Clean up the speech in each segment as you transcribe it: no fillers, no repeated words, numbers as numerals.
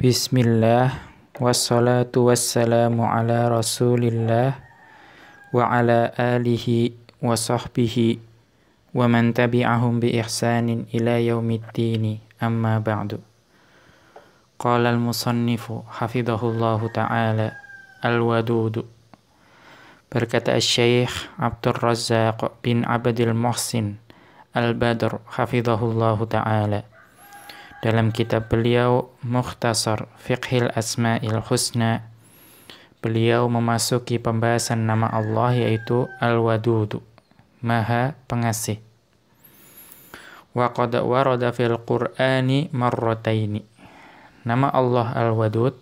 Bismillah, wassalatu wassalamu ala rasulillah wa ala alihi wa sahbihi wa man tabi'ahum bi ihsanin ila yaumiddini amma ba'du. Qala al-musannifu hafidhahullahu ta'ala al-wadudu. Berkata Syekh Abdul Razzaq bin Abdul Muhsin Al-Badr hafidhahullahu ta'ala dalam kitab beliau Mukhtasar Fiqhil Asma'il Husna, beliau memasuki pembahasan nama Allah yaitu Al-Wadudu, Maha Pengasih. Wa qad warada fil Qur'ani marrataini. Nama Allah Al-Wadud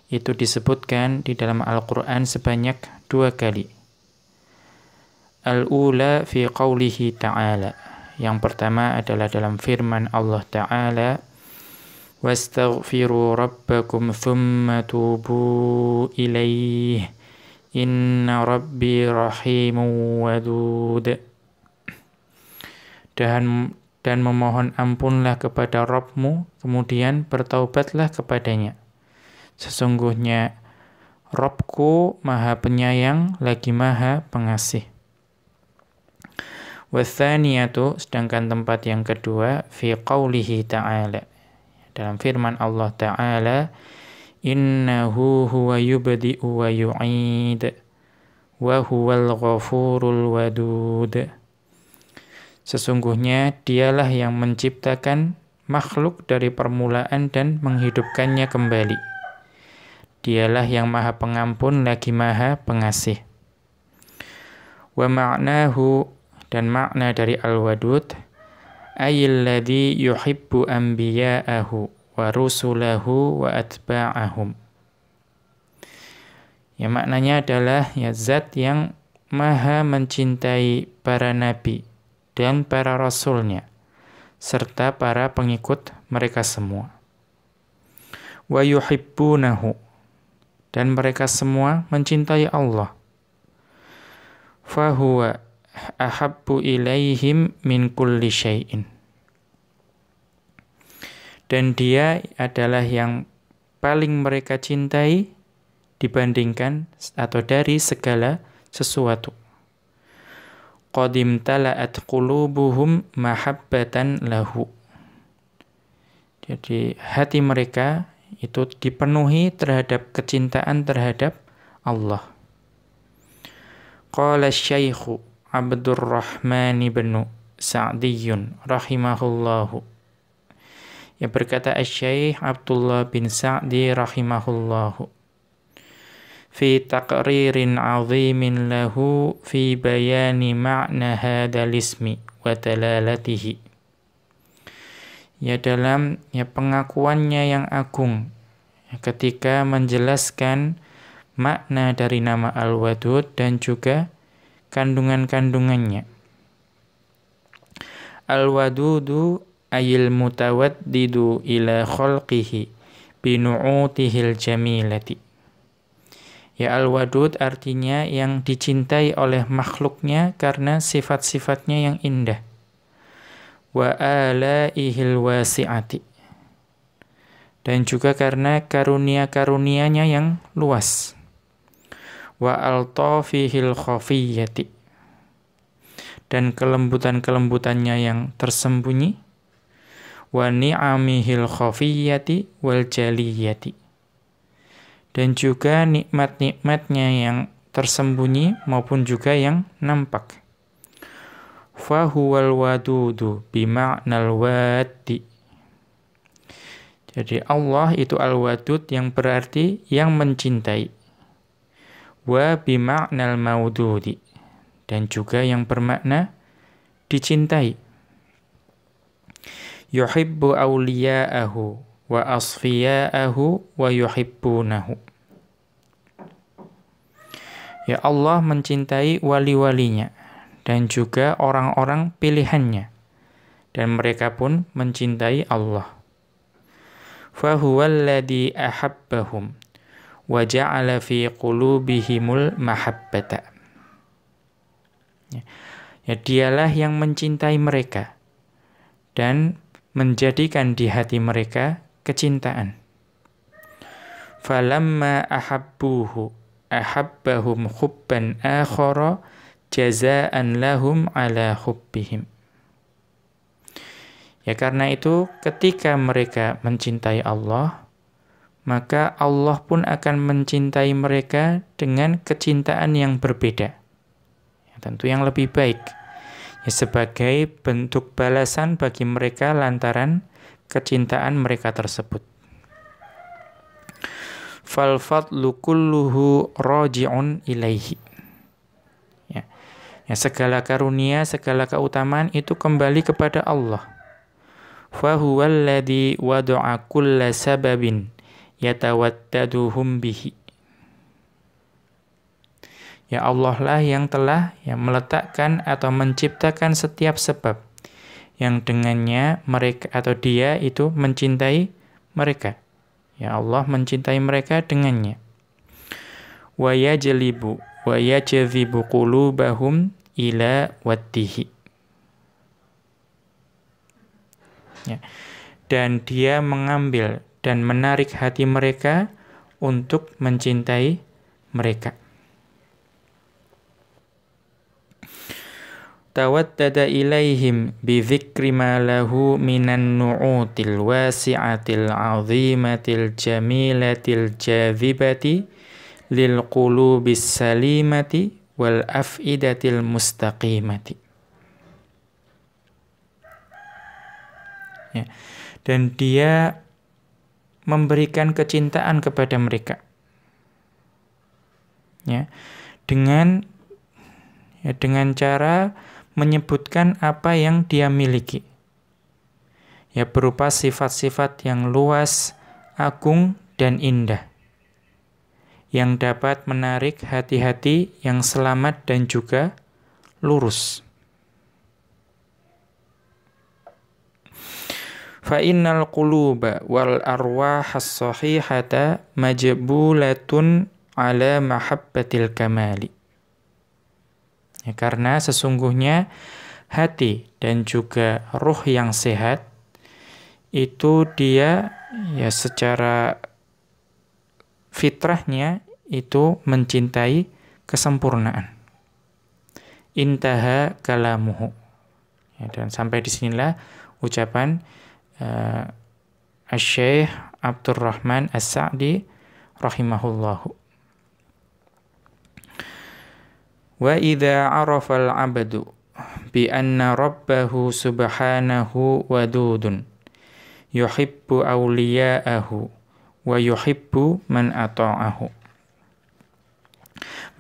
itu disebutkan di dalam Al-Qur'an sebanyak 2 kali. Al-ula fi qawlihi ta'ala. Yang pertama adalah dalam firman Allah Ta'ala, wastaghfiru rabbakum thumma tubu ilaih inna rabbi rahimun wadud. Dan memohon ampunlah kepada Rabbmu, kemudian bertaubatlah kepadanya. Sesungguhnya Rabbku Maha Penyayang lagi Maha Pengasih. Wathaniyatu, sedangkan tempat yang kedua, fi qawlihi ta'ala, dalam firman Allah Ta'ala, innahu huwa yubdi'u wa yu'id wa huwal ghafurul wadud. Sesungguhnya dialah yang menciptakan makhluk dari permulaan dan menghidupkannya kembali. Dialah yang Maha Pengampun lagi Maha Pengasih. Wa ma'nahu, dan makna dari Al-Wadud, ayyalladzi yuhibbu anbiya'ahu wa rusulahu wa atba'ahum. Ya, maknanya adalah ya zat yang maha mencintai para nabi dan para rasulnya serta para pengikut mereka semua. Wa yuhibbunahu, dan mereka semua mencintai Allah. Fahuwa ahabbu ilaihim min kulli syai'in. Dan dia adalah yang paling mereka cintai dibandingkan atau dari segala sesuatu. Qadim tala'at qulubuhum mahabbatan lahu. Jadi hati mereka itu dipenuhi terhadap kecintaan terhadap Allah. Qala syaikhu Abdurrahman bin Sa'diyun rahimahullahu. Ya, berkata Asy-Syaikh Abdullah bin Sa'di rahimahullahu, fi taqririn 'azimin lahu fi bayani ma'na hadzal ismi wa dalalatihi. Ya, dalam pengakuannya yang agung ketika menjelaskan makna dari nama Al-Wadud dan juga kandungan-kandungannya. Al-Wadudu ayil mutawaddidu ila khalqihi binu'utihil jamilati. Ya, Al-Wadud artinya yang dicintai oleh makhluknya karena sifat-sifatnya yang indah. Wa alaihil wasi'ati, dan juga karena karunia-karunianya yang luas. Wa altafihil khafiyyati, dan kelembutan-kelembutannya yang tersembunyi. Wa ni'amihil khafiyyati wal jaliyati, dan juga nikmat-nikmatnya yang tersembunyi maupun juga yang nampak. Fa huwal wadudu bima'nal wadi. Jadi Allah itu Al-Wadud yang berarti yang mencintai. Wa bima'nal maududi, dan juga yang bermakna dicintai. Yuhibbu awliya'ahu wa asfiya'ahu wa yuhibbunahu. Ya, Allah mencintai wali-walinya dan juga orang-orang pilihannya, dan mereka pun mencintai Allah. Fahuwalladzi ahabbahum wa ja'ala fi qulubihimul mahabbata. Ya, dialah yang mencintai mereka dan menjadikan di hati mereka kecintaan. falamma ahabbuhu ahabbahum hubban akhara jazaan lahum ala hubbihim. Ya karena itu ketika mereka mencintai Allah, maka Allah pun akan mencintai mereka dengan kecintaan yang berbeda. Ya, tentu yang lebih baik. Ya, sebagai bentuk balasan bagi mereka lantaran kecintaan mereka tersebut. Fal fadlu kulluhu raji'un ilaihi. Ya. Ya, segala karunia, segala keutamaan itu kembali kepada Allah. Fa huwallazi wada'a kulla sababin yatawaddaduhum bihi. Ya Allah lah yang telah meletakkan atau menciptakan setiap sebab yang dengannya mereka atau dia itu mencintai mereka. Ya Allah mencintai mereka dengannya. Wa yajlibu wa yajzibu qulubahum ila waddihi. Ya. Dan dia mengambil dan menarik hati mereka untuk mencintai mereka. Tawaddada ilaihim bi dzikri ma lahu minan nu'util wasi'atil 'azimatil jamilatil jadzibati lil qulubis salimati wal af'idatil mustaqimati. Ya. Dan dia memberikan kecintaan kepada mereka. Ya. Dengan cara menyebutkan apa yang dia miliki. Ya, berupa sifat-sifat yang luas, agung dan indah. Yang dapat menarik hati-hati yang selamat dan juga lurus. Fa innal quluba wal arwahas sahihata majbulatun ala mahabbatil kamali. Ya, karena sesungguhnya hati dan juga ruh yang sehat itu dia secara fitrahnya itu mencintai kesempurnaan. Intaha kalamuhu. Ya, dan sampai disinilah ucapan Asy-Syaikh Abdurrahman As-Sa'di rahimahullahu. Wa idza 'arafa al-'abdu bi anna rabbahu subhanahu wadudun yuhibbu awliya'ahu wa yuhibbu man ata'ahu.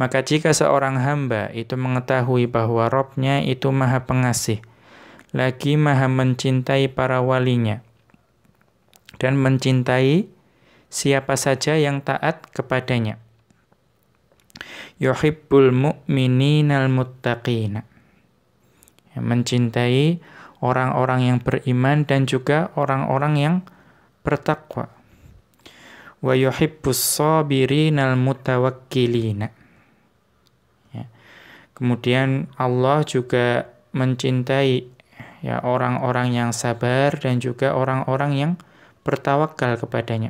Maka jika seorang hamba itu mengetahui bahwa Rabb-nya itu Maha Pengasih, lagi Maha mencintai para walinya, dan mencintai siapa saja yang taat kepadanya. Yuhibbul mu'mininal muttaqina. Mencintai orang-orang yang beriman dan juga orang-orang yang bertakwa. Wa yuhibbus sabirinal mutawakkilina. Ya. Kemudian Allah juga mencintai orang-orang yang sabar dan juga orang-orang yang bertawakal kepadanya.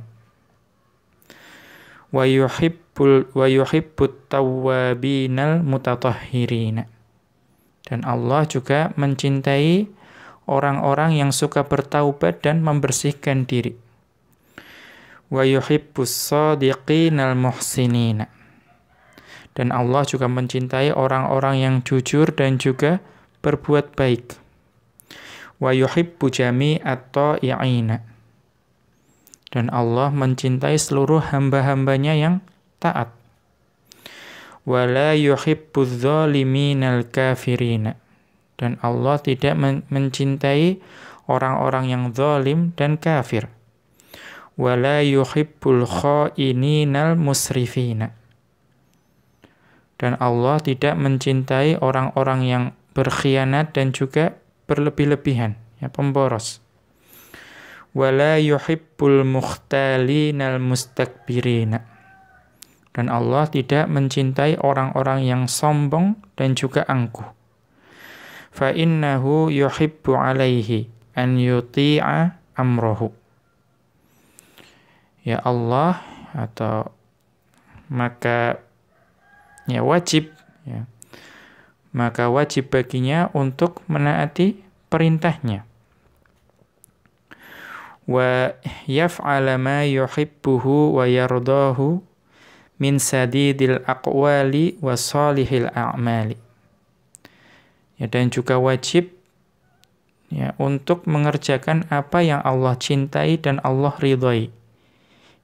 Wa yuhibbut tawwabinal mutatahhirina. Dan Allah juga mencintai orang-orang yang suka bertaubat dan membersihkan diri. Wa yuhibbus shadiqinal muhsinina. Dan Allah juga mencintai orang-orang yang jujur dan juga berbuat baik. Wa yuhibbu jami'at ta'i'ina. Dan Allah mencintai seluruh hamba-hambanya yang taat. Wa la yuhibbudz zaliminal kafirina. Dan Allah tidak mencintai orang-orang yang zalim dan kafir. Wa la yuhibbul khaininal musrifina. Dan Allah tidak mencintai orang-orang yang berkhianat dan juga berlebih-lebihan, pemboros. Wala yuhibbul mukhtalinal mustakbirina. Dan Allah tidak mencintai orang-orang yang sombong dan juga angkuh. Fa innahu yuhibbu alaihi an yuti'a amrahu. Ya Allah atau maka ya wajib ya, maka wajib baginya untuk menaati perintahnya. Wa yaf'ala ma yuhibbuhu wa yardahu min sadidil aqwali wa salihil a'mali. Ya, dan juga wajib ya untuk mengerjakan apa yang Allah cintai dan Allah ridhai,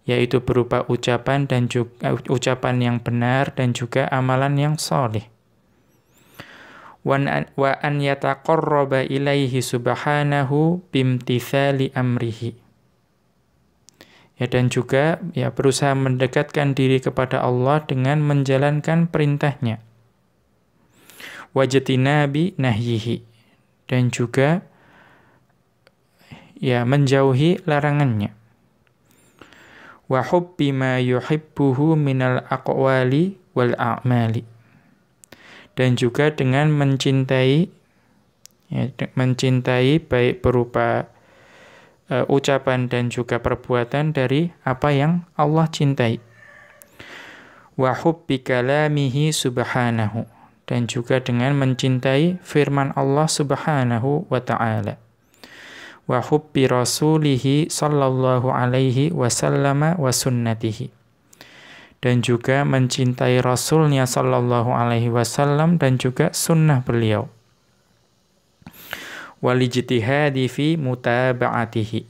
yaitu berupa ucapan dan juga ucapan yang benar dan juga amalan yang saleh. Wa an yataqarraba ilaihi subhanahu bimtithali amrihi. Ya, dan juga ya berusaha mendekatkan diri kepada Allah dengan menjalankan perintahnya. Wajtinabi nahyihi, dan juga ya menjauhi larangannya. Wa hubbi ma yuhibbuhu minal aqwali wal a'mali, dan juga dengan mencintai ya, mencintai baik berupa ucapan dan juga perbuatan dari apa yang Allah cintai. Wa hubbi kalamihi subhanahu, dan juga dengan mencintai firman Allah subhanahu wa ta'ala. Wa hubbi rasulihi sallallahu alaihi wasallama wa sunnatihi, dan juga mencintai Rasulnya sallallahu alaihi wasallam dan juga sunnah beliau. Walijtihadi fi mutaba'atihi,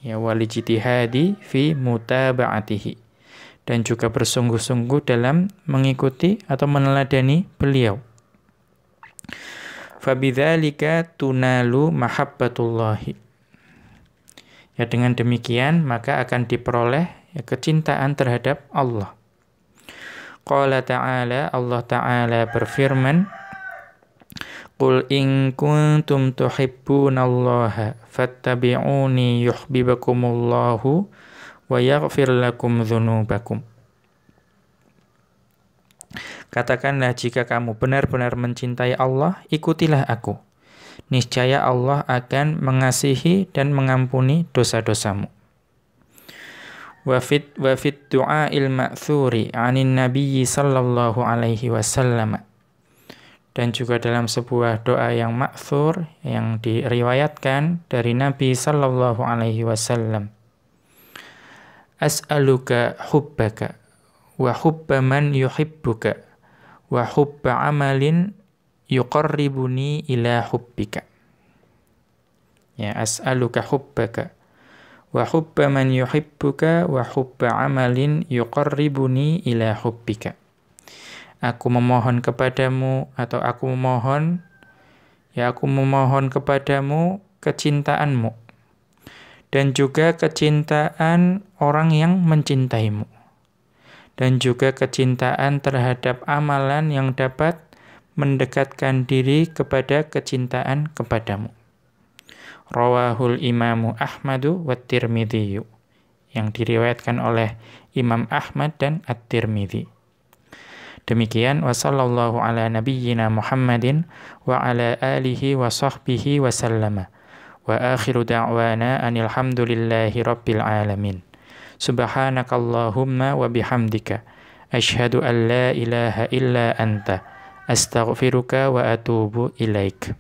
ya walijtihadi fi mutaba'atihi, dan juga bersungguh-sungguh dalam mengikuti atau meneladani beliau. Fabidzalika tunalu mahabbatullahi, ya dengan demikian maka akan diperoleh ya kecintaan terhadap Allah. Qala ta'ala, Allah Ta'ala berfirman, Qul in kuntum tuhibbunallaha fattabi'uni yuhibbukumullahu wa yaghfir lakum dzunubakum. Katakanlah, jika kamu benar-benar mencintai Allah, ikutilah aku. Niscaya Allah akan mengasihi dan mengampuni dosa-dosamu. Wa fit du'ail ma'thuri 'anin nabiyyi sallallahu alaihi wasallam, dan juga dalam sebuah doa yang ma'thur yang diriwayatkan dari Nabi sallallahu alaihi wasallam. As'aluka hubbaka wa hubba man yuhibbuka wa hubba amalin yuqarribuni ila hubbika. Ya, as'aluka hubbaka wa hubba man yuhibbuka wa hubba amalin yuqarribuni ila hubbika. Aku memohon kepadamu, atau aku memohon kepadamu kecintaanmu dan juga kecintaan orang yang mencintaimu, dan juga kecintaan terhadap amalan yang dapat mendekatkan diri kepada kecintaan kepadamu. Rawahul Imamu Ahmadu wa Tirmidzi, yang diriwayatkan oleh Imam Ahmad dan At-Tirmidzi. Demikian, wa sallallahu ala nabiyyina Muhammadin wa ala alihi wa sahbihi wa sallama. Wa akhiru da'wana anil hamdulillahi rabbil alamin. Subhanakallahumma wa bihamdika asyhadu an la ilaha illa anta astaghfiruka wa atubu ilaik.